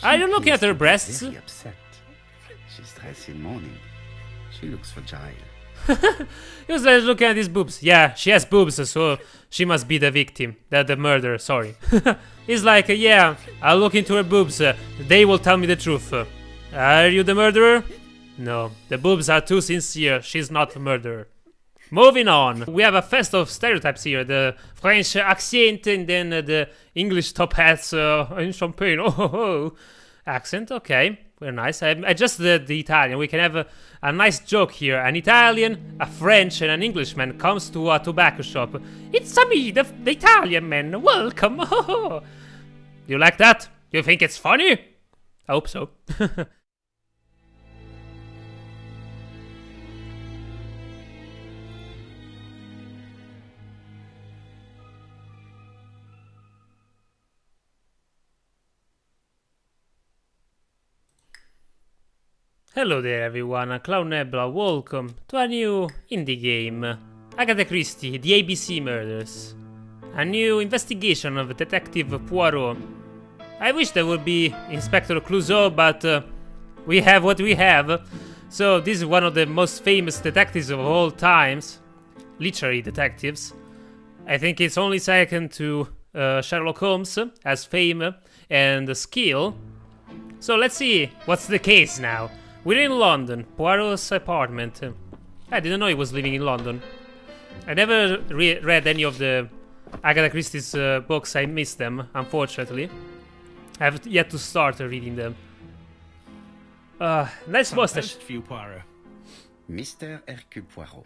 I don't look at her breasts. Very upset. She's dressed in mourning. She looks fragile. He was looking at his boobs. Yeah, she has boobs, so she must be the victim. The murderer, sorry. He's like, yeah, I'll look into her boobs. They will tell me the truth. Are you the murderer? No, the boobs are too sincere. She's not the murderer. Moving on. We have a fest of stereotypes here. The French accent and then the English top hats in Champagne. Oh, accent, okay. Very nice. I adjusted the Italian. We can have a nice joke here. An Italian, a French, and an Englishman comes to a tobacco shop. It's me, the Italian man. Welcome. Do you like that? Do you think it's funny? I hope so. Hello there everyone, Cloud Nebula, welcome to a new indie game, Agatha Christie, the ABC Murders. A new investigation of Detective Poirot. I wish there would be Inspector Clouseau, but we have what we have. So this is one of the most famous detectives of all times, literary detectives. I think it's only second to Sherlock Holmes as fame and skill. So let's see what's the case now. We're in London, Poirot's apartment. I didn't know he was living in London. I never read any of the Agatha Christie's books. I missed them, unfortunately. I have yet to start reading them. Nice mustache. For you, Poirot. Mr. Hercule Poirot,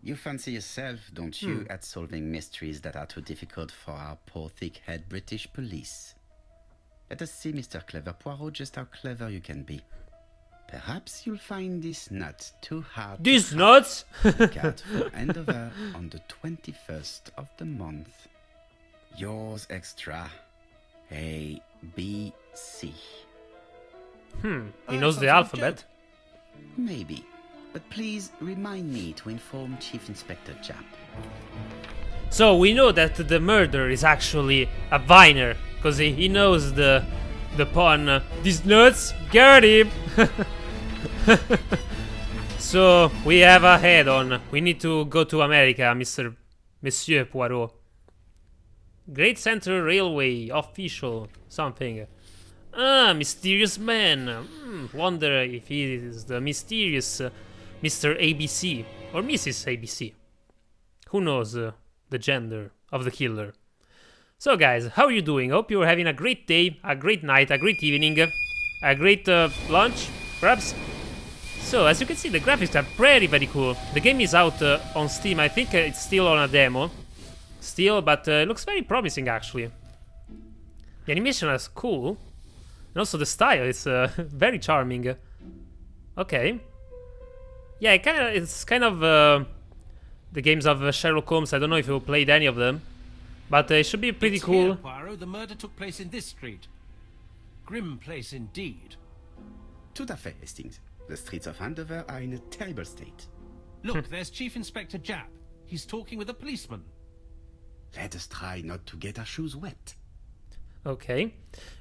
you fancy yourself, don't you, at solving mysteries that are too difficult for our poor thick-head British police? Let us see, Mr. Clever Poirot, just how clever you can be. Perhaps you'll find this nut too hard. These nuts? Look out for Andover on the 21st of the month. Yours extra. A, B, C. He knows the alphabet. Maybe. But please remind me to inform Chief Inspector Japp. So we know that the murderer is actually a Viner, because he knows the pun, these nuts, got him! So we have a head on. We need to go to America, Monsieur Poirot. Great Central Railway, official, something. Mysterious man. Wonder if he is the mysterious Mr. ABC or Mrs. ABC. Who knows the gender of the killer. So guys, how are you doing? Hope you're having a great day, a great night, a great evening, a great lunch, perhaps? So, as you can see, the graphics are very cool. The game is out on Steam. I think it's still on a demo. Still, but it looks very promising, actually. The animation is cool. And also the style is very charming. Okay. Yeah, it's kind of the games of Sherlock Holmes. I don't know if you played any of them. But it should be pretty cool. Here, Poirot, the murder took place in this street. Grim place indeed. Tout à fait, Hastings. The streets of Andover are in a terrible state. Look, there's Chief Inspector Japp. He's talking with a policeman. Let us try not to get our shoes wet. Okay.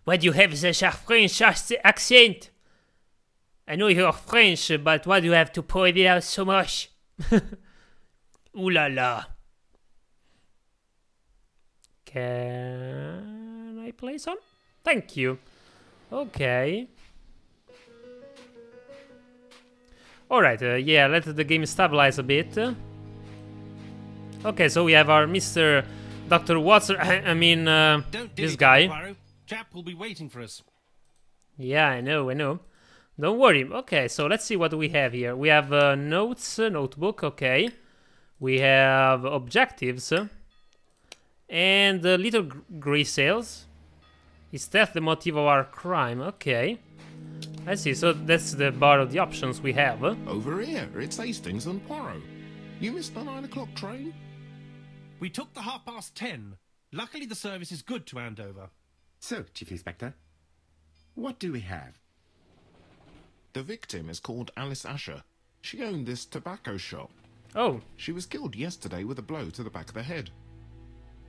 Why do you have such a French accent? I know you're French, but why do you have to point it out so much? Ooh la la. Can I play some? Thank you. Okay. Alright, yeah, let the game stabilize a bit. Okay, so we have our Mr. Dr. Watson, I mean, this guy. Poirot. Japp will be waiting for us. Yeah, I know. Don't worry. Okay, so let's see what we have here. We have notes, notebook, okay. We have objectives. And little gray cells. Is that the motive of our crime? Okay. I see, so that's the bar of the options we have. Over here, it's Hastings and Poirot. You missed the 9 o'clock train? We took the 10:30. Luckily the service is good to Andover. So, Chief Inspector, what do we have? The victim is called Alice Asher. She owned this tobacco shop. Oh. She was killed yesterday with a blow to the back of the head.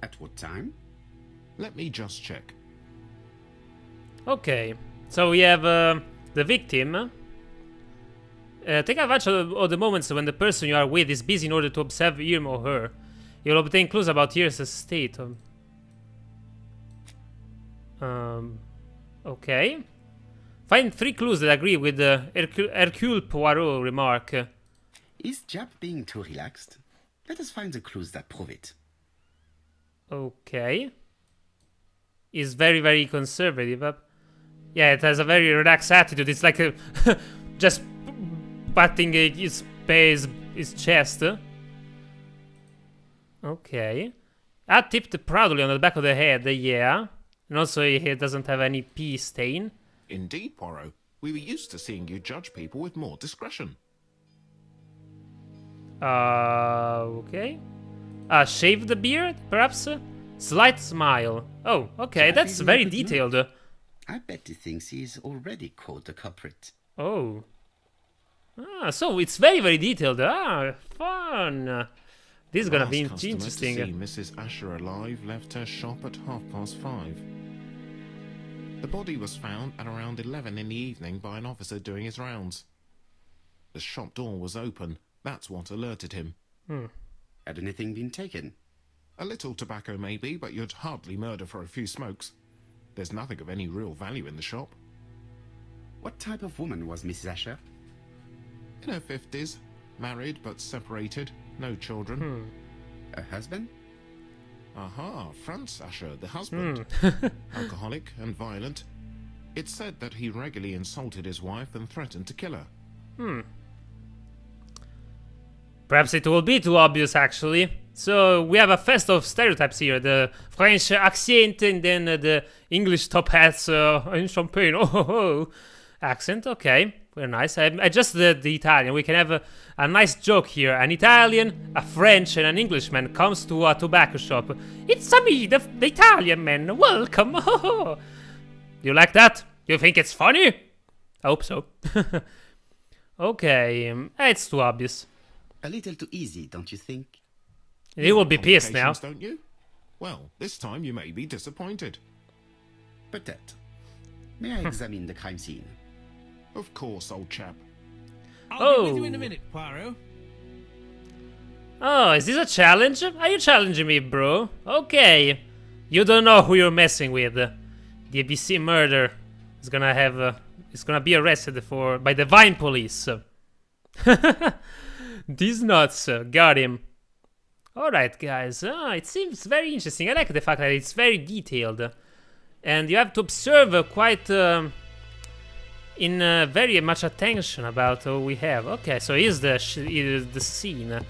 At what time? Let me just check. Okay, so we have the victim. Take advantage of the moments when the person you are with is busy in order to observe him or her. You'll obtain clues about his state. Okay. Find 3 clues that agree with the Hercule Poirot remark. Is Jap being too relaxed? Let us find the clues that prove it. Okay. He's very, very conservative. Yeah, it has a very relaxed attitude. It's like just patting his chest. Okay. I tipped proudly on the back of the head, yeah. And also he doesn't have any pee stain. Indeed, Poirot. We were used to seeing you judge people with more discretion. Okay. Shave the beard, perhaps? Slight smile. Oh, okay, Jap that's is in very a good mood. detailed. I bet he thinks he's already caught the culprit. Oh. So it's very, very detailed. Fun. This is gonna be Last customer interesting. to see Mrs. Asher alive left her shop at 5:30. The body was found at around 11 in the evening by an officer doing his rounds. The shop door was open. That's what alerted him. Had anything been taken? A little tobacco maybe, but you'd hardly murder for a few smokes. There's nothing of any real value in the shop. What type of woman was Mrs. Asher? In her 50s, married but separated, no children. A husband? Aha, Franz Asher, the husband. Alcoholic and violent. It's said that he regularly insulted his wife and threatened to kill her. Perhaps it will be too obvious, actually. So we have a fest of stereotypes here. The French accent and then the English top hats in Champagne. Oh, accent. Okay, very nice. I adjusted the Italian. We can have a nice joke here. An Italian, a French, and an Englishman comes to a tobacco shop. It's me, the Italian man. Welcome. You like that? You think it's funny? I hope so. Okay, it's too obvious. A little too easy, don't you think? He will be pissed now. Complications, don't you? Well, this time you may be disappointed. Peut-être. May I examine the crime scene? Of course, old chap. I'll be with you in a minute, Poirot. Oh, is this a challenge? Are you challenging me, bro? Okay. You don't know who you're messing with. The ABC murder is gonna have... is gonna be arrested by the Vine police. These nuts. Got him. Alright, guys. It seems very interesting. I like the fact that it's very detailed. And you have to observe quite... in very much attention about what we have. Okay, so here's the scene.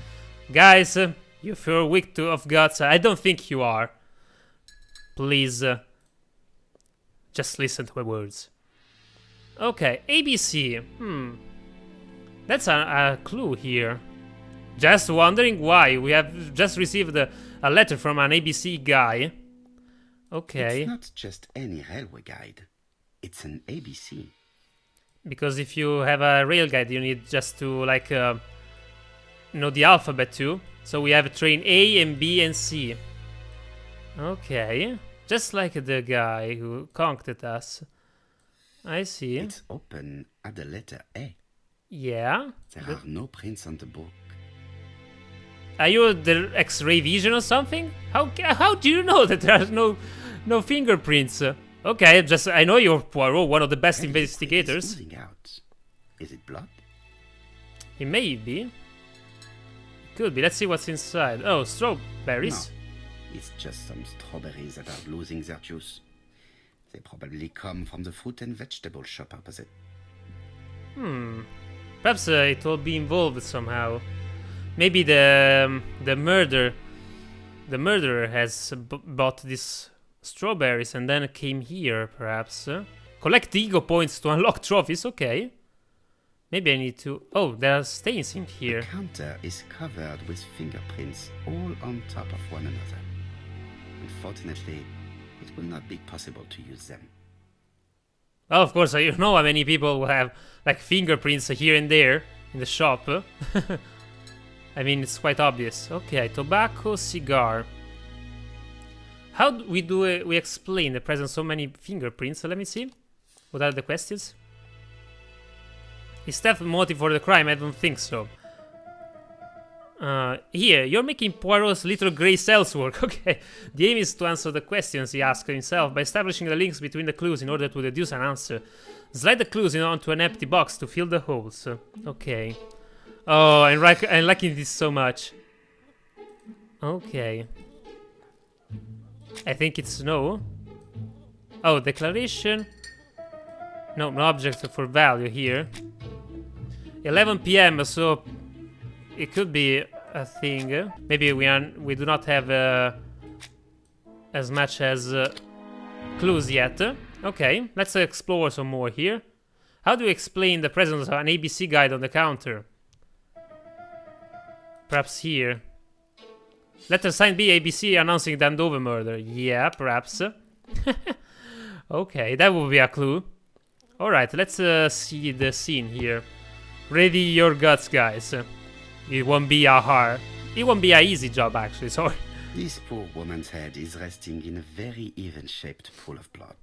Guys, if you're weak of guts, I don't think you are. Please, just listen to my words. Okay, ABC. That's a clue here. Just wondering why. We have just received a letter from an ABC guy. Okay. It's not just any railway guide. It's an ABC. Because if you have a rail guide, you need just to, like, know the alphabet too. So we have train A and B and C. Okay. Just like the guy who conked us. I see. It's open at the letter A. Yeah. There are no prints on the book. Are you the X-ray vision or something? How do you know that there are no fingerprints? Okay, just I know you're Poirot, one of the best investigators. It's moving out. Is it blood? It may be. Could be. Let's see what's inside. Oh, strawberries. No, it's just some strawberries that are losing their juice. They probably come from the fruit and vegetable shop opposite. Perhaps it will be involved somehow. Maybe the murderer has bought these strawberries and then came here, perhaps. Collect ego points to unlock trophies. Okay. Maybe I need to... Oh, there are stains in here. The counter is covered with fingerprints, all on top of one another. Unfortunately, it will not be possible to use them. Oh, of course, you know how many people will have, like, fingerprints here and there in the shop. I mean, it's quite obvious. Okay, tobacco, cigar. How do we explain the presence of so many fingerprints? Let me see. What are the questions? Is theft motive for the crime? I don't think so. Here, you're making Poirot's little grey cells work. Okay. The aim is to answer the questions he asks himself by establishing the links between the clues in order to deduce an answer. Slide the clues onto an empty box to fill the holes. Okay. Oh, I'm liking this so much. Okay. I think it's no. Oh, declaration. No object for value here. 11 p.m. So it could be a thing. Maybe we do not have as much as clues yet. Okay, let's explore some more here. How do you explain the presence of an ABC guide on the counter? Perhaps here. Letter signed B, ABC announcing the Andover murder. Yeah, perhaps. Okay, that would be a clue. Alright, let's see the scene here. Ready your guts, guys. It won't be a easy job, actually, sorry. This poor woman's head is resting in a very even-shaped pool of blood.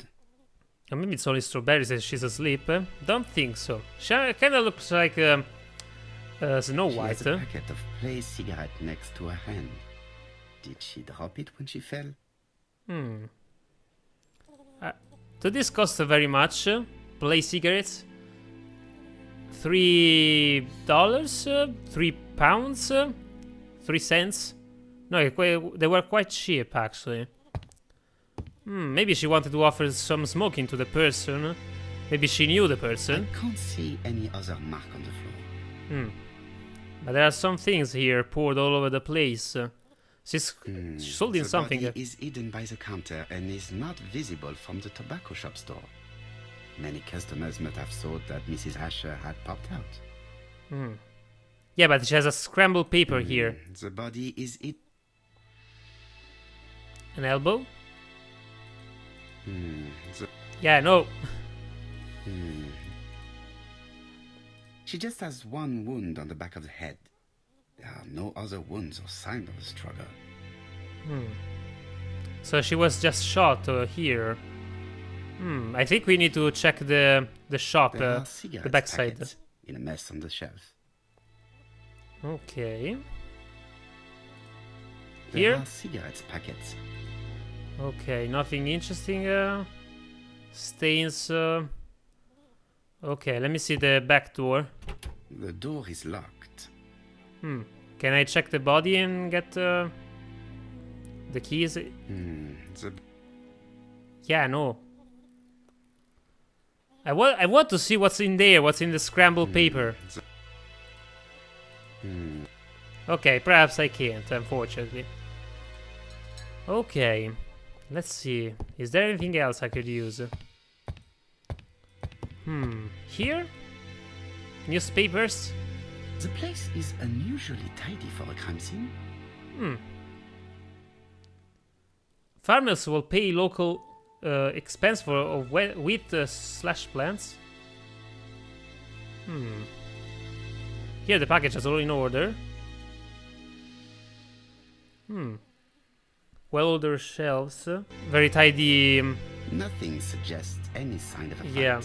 Or maybe it's only strawberries and she's asleep. Don't think so. She kind of looks like Snow White. She has a packet of Play cigarette next to her hand. Did she drop it when she fell? Do this cost very much? Play cigarettes? $3? £3? 3 cents? No, they were quite cheap actually. Maybe she wanted to offer some smoking to the person. Maybe she knew the person. I can't see any other mark on the floor. But there are some things here poured all over the place. She's holding something. The body is hidden by the counter and is not visible from the tobacco shop store. Many customers might have thought that Mrs. Asher had popped out. Yeah, but she has a scrambled paper here. The body is An elbow? Yeah, no. She just has one wound on the back of the head. There are no other wounds or signs of a struggle. So she was just shot here. I think we need to check the shop, There are the backside. packets in a mess on the shelf. Okay. There Here? are cigarettes packets. Okay, nothing interesting. Stains. Okay, let me see the back door. The door is locked. Can I check the body and get the keys? Yeah, no. I want to see what's in there, what's in the scrambled paper. Okay, perhaps I can't, unfortunately. Okay, let's see. Is there anything else I could use? Here? Newspapers? The place is unusually tidy for a crime scene. Farmers will pay local expense for wheat slash plants. Here the package is all in order. Well-ordered shelves. Very tidy. Nothing suggests any sign of a fight. Yeah.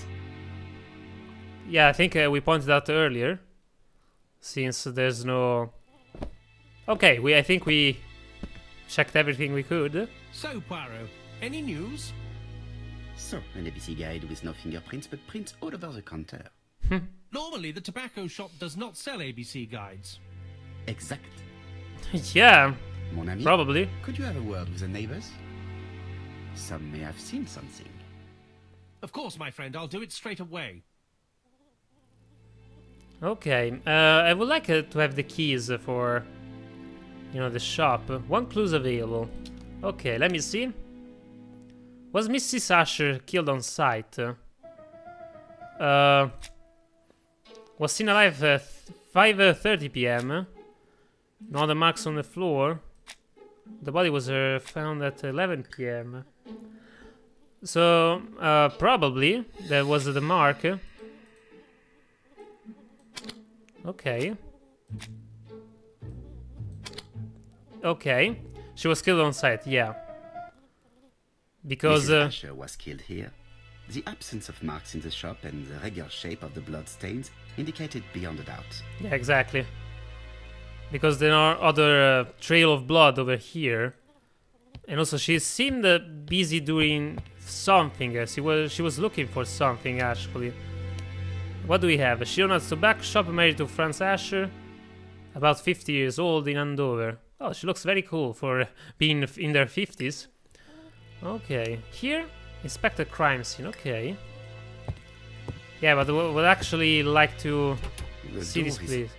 Yeah, I think we pointed out earlier. Since there's no... Okay, I think we checked everything we could. So, Poirot, any news? So, an ABC guide with no fingerprints, but prints all over the counter. Normally, the tobacco shop does not sell ABC guides. Exact. Yeah, Mon ami, probably. could you have a word with the neighbors? Some may have seen something. Of course, my friend, I'll do it straight away. Okay, I would like to have the keys for, the shop. One clue's available. Okay, let me see. Was Mrs. Asher killed on sight? Was seen alive at 5:30 p.m. No other marks on the floor. The body was found at 11 p.m. So, probably that was the mark. Okay. Okay. She was killed on sight, yeah. Because Mrs. Asher was killed here. The absence of marks in the shop and the regular shape of the blood stains indicated beyond a doubt. Yeah, exactly. Because there are other trail of blood over here. And also she seemed busy doing something. She was looking for something actually. What do we have? She owns a tobacco shop married to Franz Asher. About 50 years old in Andover. Oh, she looks very cool for being in their 50s. Okay, here, inspect the crime scene, okay. Yeah, but would actually like to see this place.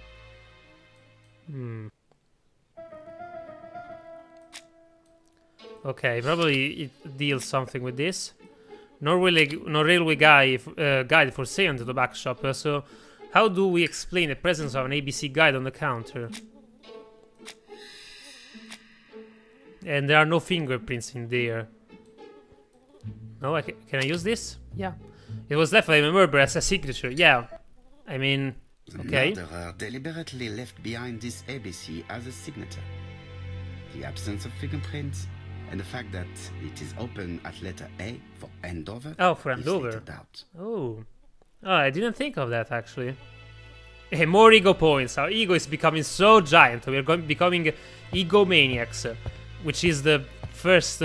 Okay, probably it deals something with this. No railway guide for sale in the tobacco shop. So, how do we explain the presence of an ABC guide on the counter? And there are no fingerprints in there. No, can I use this? Yeah. It was definitely a murder as a signature. Yeah. I mean, okay. The murderer deliberately left behind this ABC as a signature. The absence of fingerprints and the fact that it is open at letter A for Andover. Oh, for Andover. Oh, I didn't think of that actually. Hey, more ego points. Our ego is becoming so giant. We are becoming egomaniacs, which is the first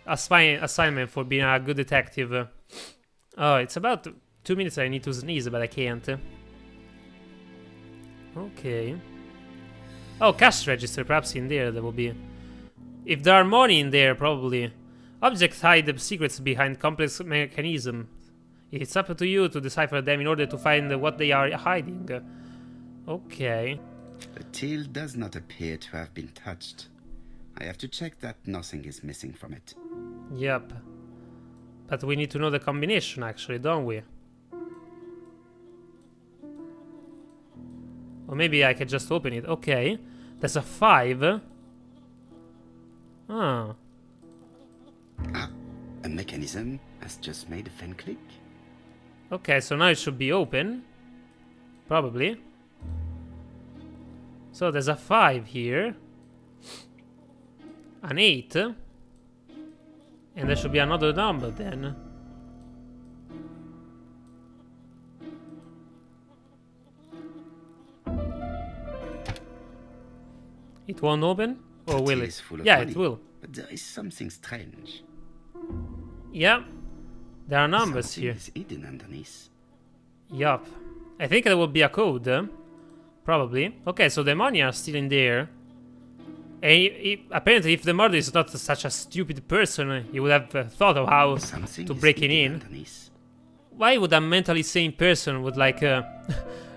assignment for being a good detective. Oh, it's about 2 minutes. I need to sneeze, but I can't. Okay. Oh, cash register. Perhaps in there will be. If there are money in there, probably. Objects hide the secrets behind complex mechanism. It's up to you to decipher them in order to find what they are hiding. Okay. The till does not appear to have been touched. I have to check that nothing is missing from it. Yep. But we need to know the combination, actually, don't we? Or maybe I could just open it. Okay. There's a 5. Ah. Ah, a mechanism has just made a fan click. Okay, so now it should be open. Probably. So there's a 5 here. An 8. And there should be another number then. It won't open? Or will it? Yeah, it will. But there is something strange. Yeah. There are numbers here. Something is hidden underneath. Yup. I think there will be a code. Probably. Okay, so the money are still in there. And apparently, if the murderer is not such a stupid person, he would have thought of how to break it in. Underneath. Why would a mentally sane person would like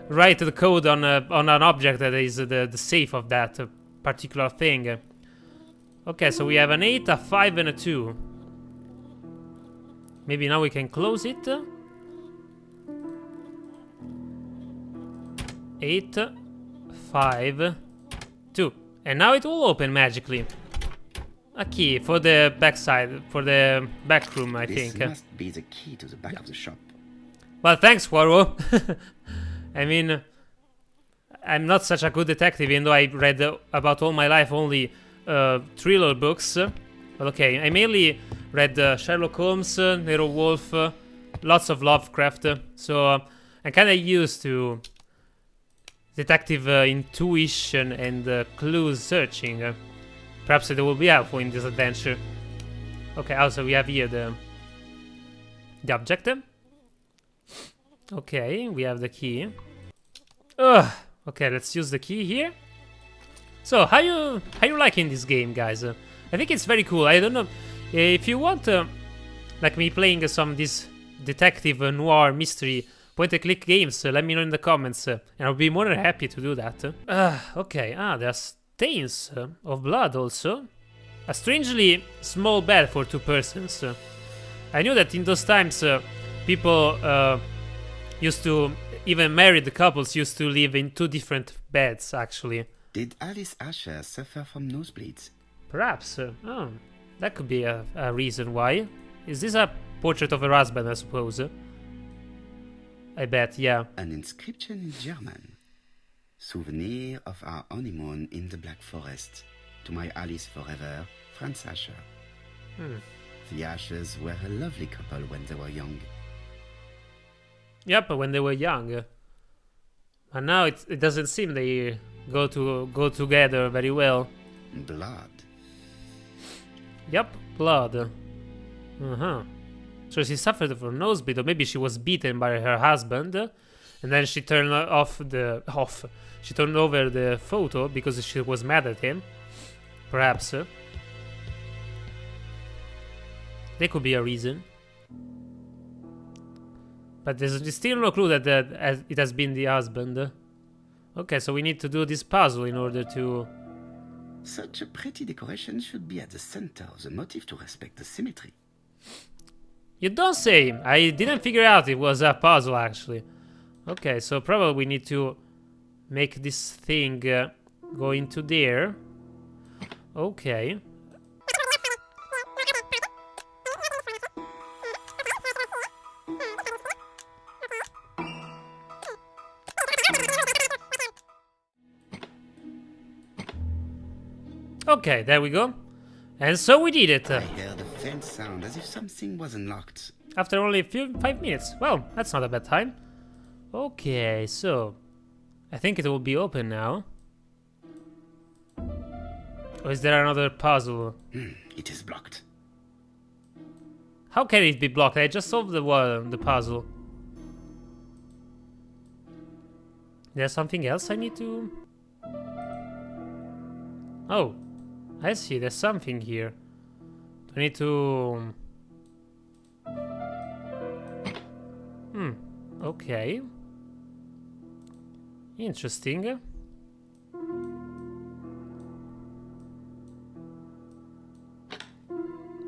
write the code on an object that is the safe of that particular thing? Okay, so we have an 8, a 5, and a 2. Maybe now we can close it. 8, 5, 2. And now it will open magically. A key for the backside, for the back room, I think. This must be the key to the back of the shop. Well, thanks, Poirot. I mean, I'm not such a good detective, even though I read about all my life only thriller books. But okay, I mainly read Sherlock Holmes, Nero Wolfe, lots of Lovecraft. So I'm kind of used to detective intuition and clues searching. Perhaps it will be helpful in this adventure. Okay, also we have here the object. Okay, we have the key. Okay, let's use the key here. So, how you liking this game, guys? I think it's very cool. I don't know if you want, like me playing some this detective noir mystery point-and-click games. Let me know in the comments, and I'll be more than happy to do that. Okay. There's stains of blood also. A strangely small bed for 2 persons. I knew that in those times, people used to, even married couples used to live in 2 different beds, actually. Did Alice Asher suffer from nosebleeds? Perhaps. That could be a reason why. Is this a portrait of her husband, I suppose? I bet, yeah. An inscription in German. Souvenir of our honeymoon in the Black Forest. To my Alice forever, Franz Asher. The Ashers were a lovely couple when they were young. Yep, when they were young. And now it doesn't seem they go together very well. Blood. Yep, blood. Uh-huh. So she suffered from nosebleed, or maybe she was beaten by her husband, and then she turned She turned over the photo because she was mad at him. Perhaps. There could be a reason. But there's still no clue that it has been the husband. Okay, so we need to do this puzzle in order to... Such a pretty decoration should be at the center of the motif to respect the symmetry. You don't say! I didn't figure out it was a puzzle, actually. Okay, so probably we need to make this thing go into there. Okay. Okay, there we go. And so we did it. I heard a faint sound as if something was unlocked. After only 5 minutes. Well, that's not a bad time. Okay, so... I think it will be open now. Or is there another puzzle? It is blocked. How can it be blocked? I just solved the puzzle. There's something else I need to... Oh, I see. There's something here. Do I need to... Okay. Interesting.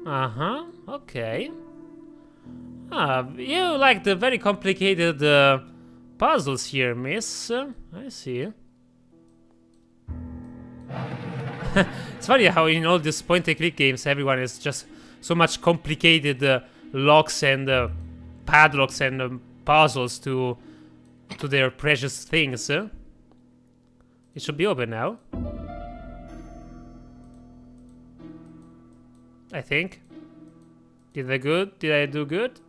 Uh-huh. Okay. You like the very complicated puzzles here, miss. I see. It's funny how in all these point-and-click games everyone is just so much complicated locks and padlocks and puzzles to their precious things. It should be open now. I think. Did I do good?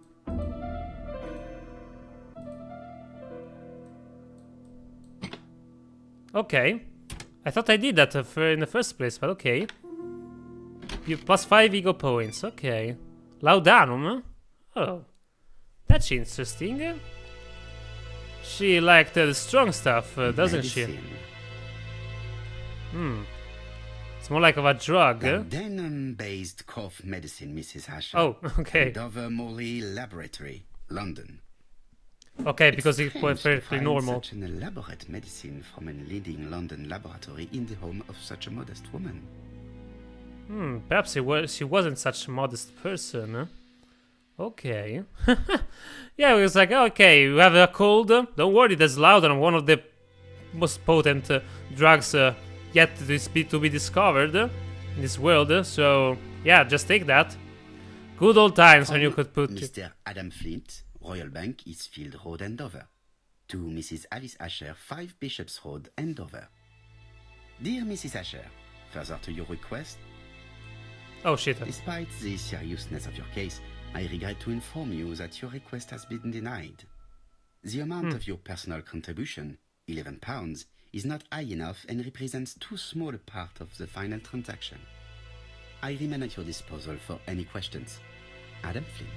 Okay. I thought I did that in the first place, but okay. You plus 5 ego points, okay. Laudanum? Oh. That's interesting. She liked the strong stuff, doesn't she? It's more like of a drug. Denim-based cough medicine, Mrs. Asher. Oh, okay. Dover Morley Laboratory, London. Okay, because it's strange to perfectly find normal. Such an elaborate medicine from a leading London laboratory in the home of such a modest woman. Perhaps she wasn't such a modest person. Huh? Okay. Yeah, it was like, okay, you have a cold. Don't worry, there's Laudanum, one of the most potent drugs yet to be discovered in this world. So, yeah, just take that. Good old times when you could put... Mr. Adam Flint, Royal Bank, Eastfield Road, Andover. To Mrs. Alice Asher, 5 Bishops Road, Andover. Dear Mrs. Asher, further to your request... Oh, shit. Despite the seriousness of your case, I regret to inform you that your request has been denied. The amount of your personal contribution, £11, is not high enough and represents too small a part of the final transaction. I remain at your disposal for any questions. Adam Flint.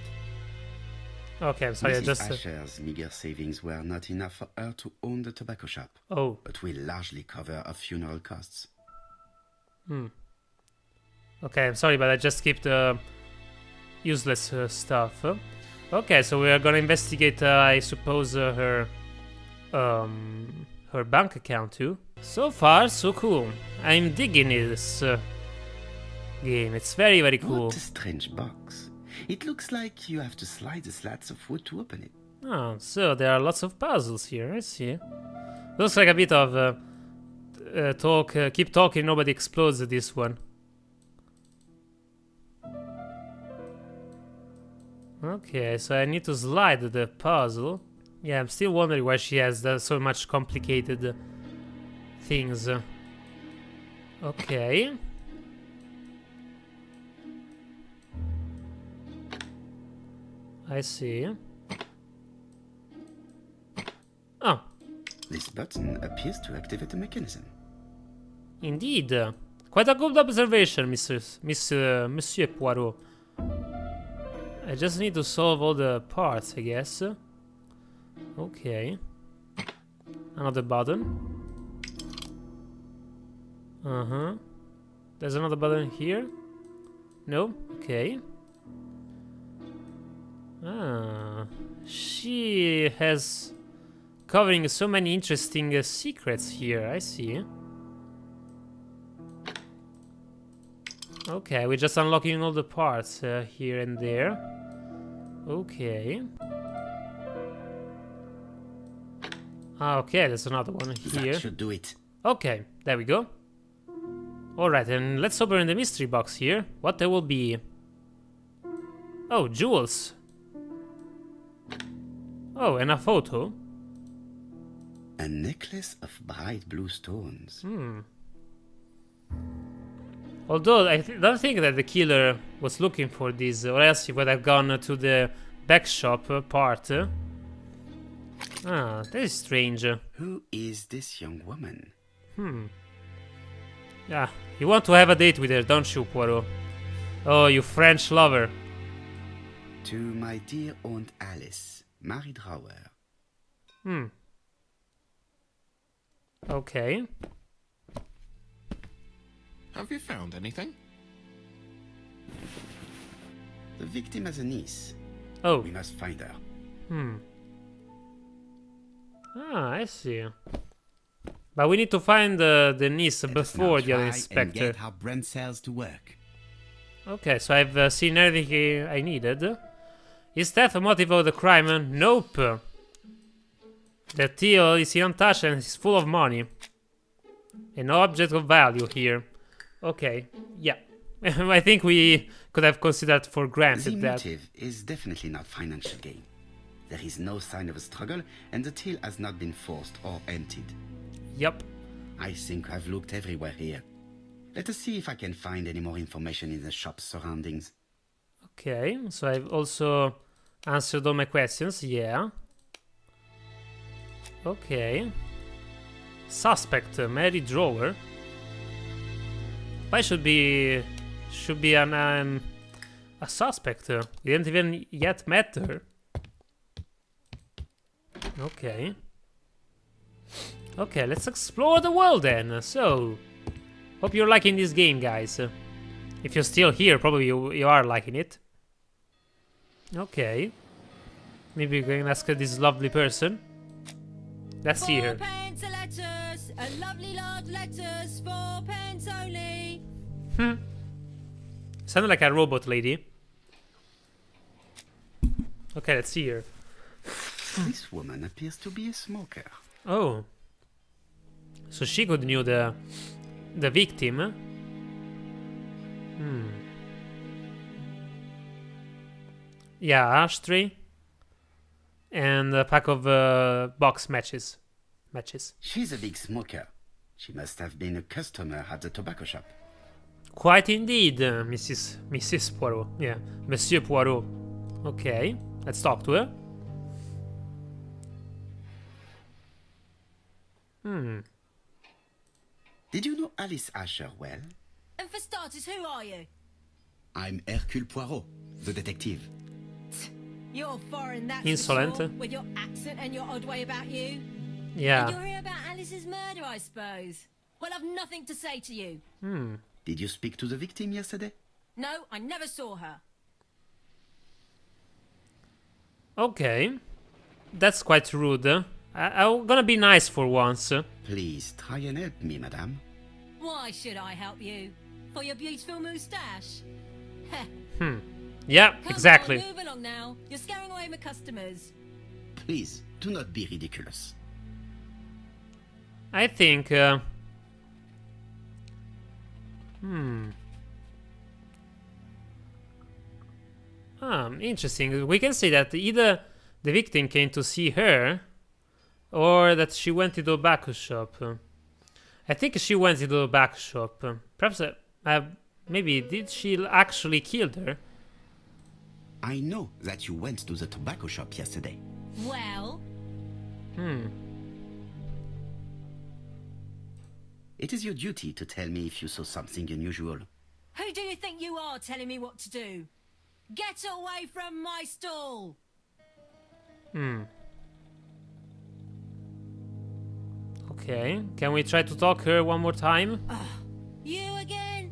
Okay, I'm sorry, I Mrs. just... Asher's meager savings were not enough for her to own the tobacco shop, Oh. but will largely cover her funeral costs. Okay, I'm sorry, but I just skipped useless stuff. Okay, so we are gonna investigate, I suppose, her bank account too. So far, so cool. I'm digging this game. It's very, very cool. What a strange box. It looks like you have to slide the slats of wood to open it. Oh, so there are lots of puzzles here. I see. Looks like a bit of talk. Keep talking, nobody explodes. This one. Okay, so I need to slide the puzzle. Yeah, I'm still wondering why she has so much complicated things. Okay. I see. Oh, This button appears to activate the mechanism. indeed. Quite a good observation, Monsieur Poirot. I just need to solve all the parts, I guess. Okay. Another button. Uh-huh. There's another button here. No? Okay. Ah. She has covering so many interesting secrets here, I see. Okay, we're just unlocking all the parts here and there. Okay. Ah, okay, there's another one here. That should do it. Okay, there we go. Alright, and let's open the mystery box here. What there will be? Oh, jewels. Oh, and a photo. A necklace of bright blue stones. Although I don't think that the killer was looking for these, or else he would have gone to the back shop part. Ah, that is strange. Who is this young woman? Yeah, you want to have a date with her, don't you, Poirot? Oh, you French lover. To my dear Aunt Alice, Marie Drawer. Okay. Have you found anything? The victim has a niece. Oh. We must find her. Ah, I see. But we need to find the niece Let us before now the other try and inspector. get our brain cells to work. Okay, so I've seen everything I needed. Is theft a motive of the crime? Nope. The deal is untouched and is full of money. And no object of value here. Okay, yeah. I think we could have considered for The granted that. motive is definitely not financial gain. There is no sign of a struggle, and the till has not been forced or emptied. Yep. I think I've looked everywhere here. Let us see if I can find any more information in the shop's surroundings. Okay, so I've also answered all my questions, yeah. Okay. Suspect, Mary Drawer. Why should be a suspect? We didn't even yet met her. Okay. Okay, let's explore the world then. So, hope you're liking this game, guys. If you're still here, probably you are liking it. Okay. Maybe we can ask this lovely person. Let's see her. 4 pence a lettuce, a lovely large lettuce, 4 pence only. Sounded like a robot lady. Okay, let's see her. This woman appears to be a smoker. Oh. So she could knew the victim. Yeah, ashtray. And a pack of box matches. She's a big smoker. She must have been a customer at the tobacco shop. Quite indeed, Mrs. Poirot. Yeah, Monsieur Poirot. Okay, let's talk to her. Did you know Alice Asher well? And for starters, who are you? I'm Hercule Poirot, the detective. You're foreign, that's Insolent. for sure, with your accent and your odd way about you. And Yeah. you're here about Alice's murder, I suppose. Well, I've nothing to say to you. Did you speak to the victim yesterday? No, I never saw her. Okay. That's quite rude. I'm gonna be nice for once. Please try and help me, madame. Why should I help you? For your beautiful moustache? Heh. Yeah, Come exactly. on, move along now. You're scaring away my customers. Please, do not be ridiculous. I think... interesting. We can say that either the victim came to see her, or that she went to the tobacco shop. I think she went to the tobacco shop. Perhaps, maybe, did she actually kill her? I know that you went to the tobacco shop yesterday. Well, It is your duty to tell me if you saw something unusual. who do you think you are telling me what to do? Get away from my stall! Okay, can we try to talk her one more time? You again?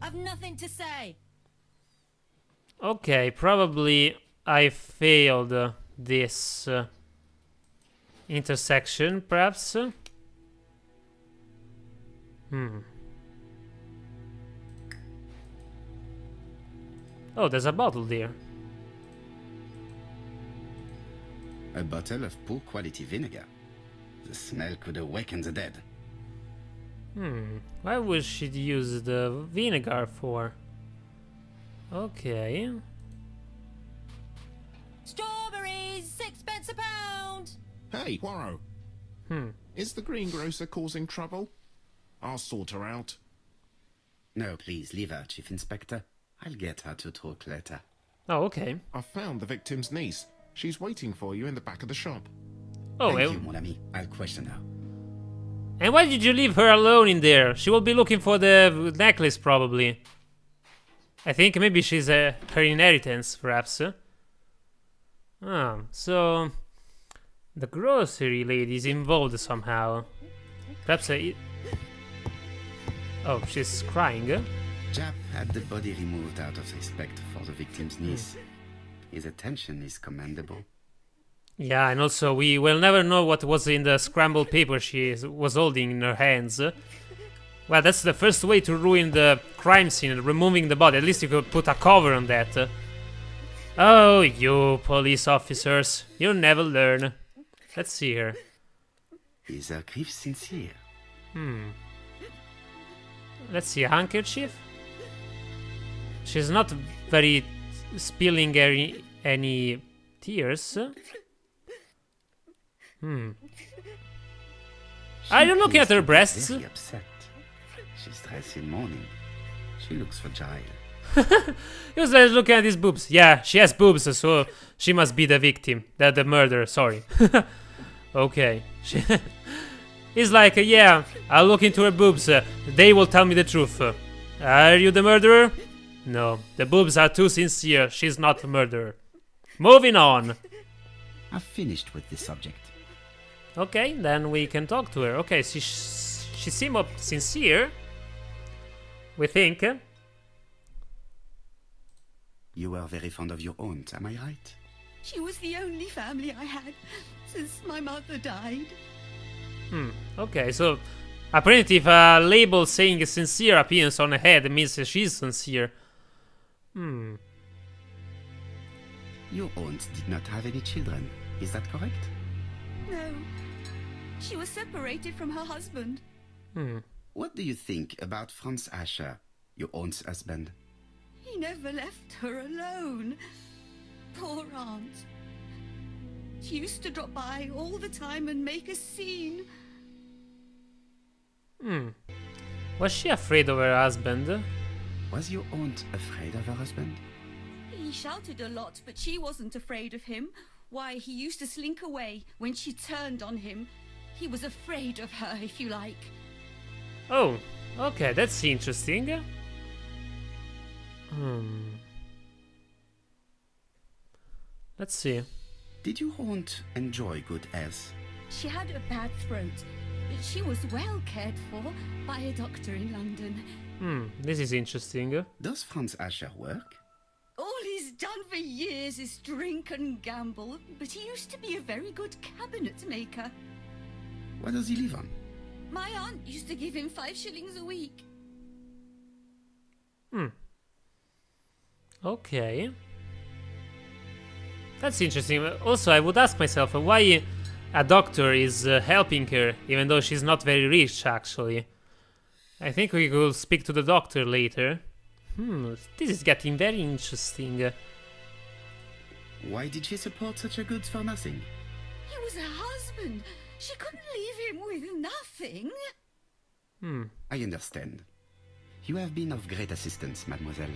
I've nothing to say. Okay, probably I failed this intersection, perhaps. Oh, there's a bottle there. A bottle of poor quality vinegar. The smell could awaken the dead. Why would she use the vinegar for? Okay. Strawberries, 6p a pound! Hey, Poirot. Is the greengrocer causing trouble? I'll sort her out. No, please, leave her, Chief Inspector. I'll get her to talk later. Oh, okay. I found the victim's niece. She's waiting for you in the back of the shop. Oh, Thank well. you, mon ami. I'll question her. And why did you leave her alone in there? She will be looking for the necklace, probably. I think maybe she's her inheritance, perhaps. So the grocery lady is involved somehow. Perhaps oh, she's crying. Jap had the body removed out of respect for the victim's niece. His attention is commendable. Yeah, and also we will never know what was in the scrambled paper she was holding in her hands. Well, that's the first way to ruin the crime scene, removing the body. At least you could put a cover on that. Oh, you police officers, you never learn. Let's see here. Is her grief sincere? Let's see, a handkerchief? She's not very spilling any tears. Are you looking at her breasts? Very upset. She's dressed in mourning. She looks fragile. He was looking at his boobs. Yeah, she has boobs, so she must be the victim. The murderer, sorry. Okay. He's like, yeah, I'll look into her boobs. They will tell me the truth. Are you the murderer? No, the boobs are too sincere. She's not the murderer. Moving on. I've finished with this subject. Okay, then we can talk to her. Okay, she seemed sincere. We think. You were very fond of your aunt, am I right? She was the only family I had since my mother died. Okay, so apparently if a label saying sincere appears on a head, it means she's sincere. Your aunt did not have any children, is that correct? No, she was separated from her husband. What do you think about Franz Asher, your aunt's husband? He never left her alone. Poor aunt. She used to drop by all the time and make a scene. Was she afraid of her husband? Was your aunt afraid of her husband? He shouted a lot, but she wasn't afraid of him. Why, he used to slink away when she turned on him. He was afraid of her, if you like. Oh, okay, that's interesting. Let's see. Did your aunt enjoy good health? She had a bad throat, but she was well cared for by a doctor in London. This is interesting. Does Franz Asher work? All he's done for years is drink and gamble, but he used to be a very good cabinet maker. What does he live on? My aunt used to give him 5 shillings a week. Okay. That's interesting. Also, I would ask myself why a doctor is helping her, even though she's not very rich, actually. I think we will speak to the doctor later. This is getting very interesting. Why did she support such a goods for nothing? He was her husband. She couldn't leave him with nothing. I understand. You have been of great assistance, mademoiselle.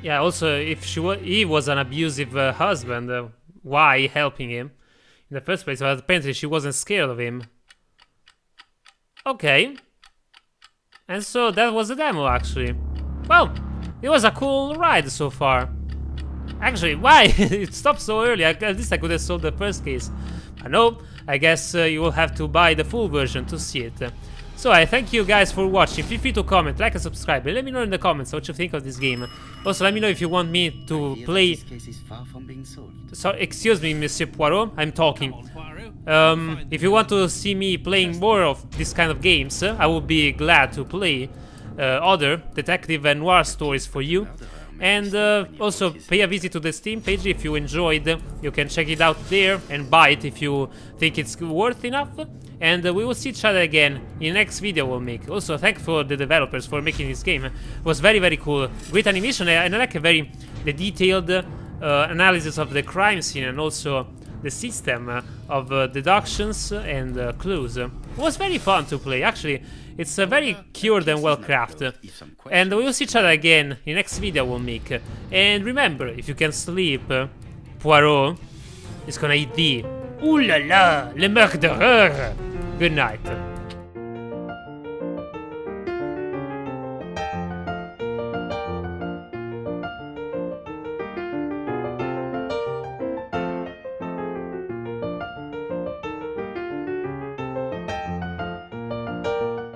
Yeah, also, if he was an abusive husband, why helping him in the first place? Well, apparently she wasn't scared of him. Okay. And so that was the demo, actually. Well, it was a cool ride so far. Actually, why? It stopped so early. At least I could have solved the first case. I know, I guess you will have to buy the full version to see it. So I thank you guys for watching. Feel free to comment, like and subscribe, and let me know in the comments what you think of this game. Also, let me know if you want me to play... This case is far from being solved. So, excuse me, Monsieur Poirot, I'm talking. Come on, Poirot. If you want to see me playing more of this kind of games, I will be glad to play other detective and noir stories for you. And also pay a visit to the Steam page if you enjoyed. You can check it out there and buy it if you think it's worth enough. And we will see each other again in the next video we'll make. Also, thanks for the developers for making this game. It was very, very cool. Great animation, and I like the detailed analysis of the crime scene and also the system of deductions and clues. It was very fun to play. Actually, it's very cured and well crafted. And we will see each other again in the next video we'll make. And remember, if you can sleep, Poirot is gonna eat thee. Ooh la la, le murderer! Good night.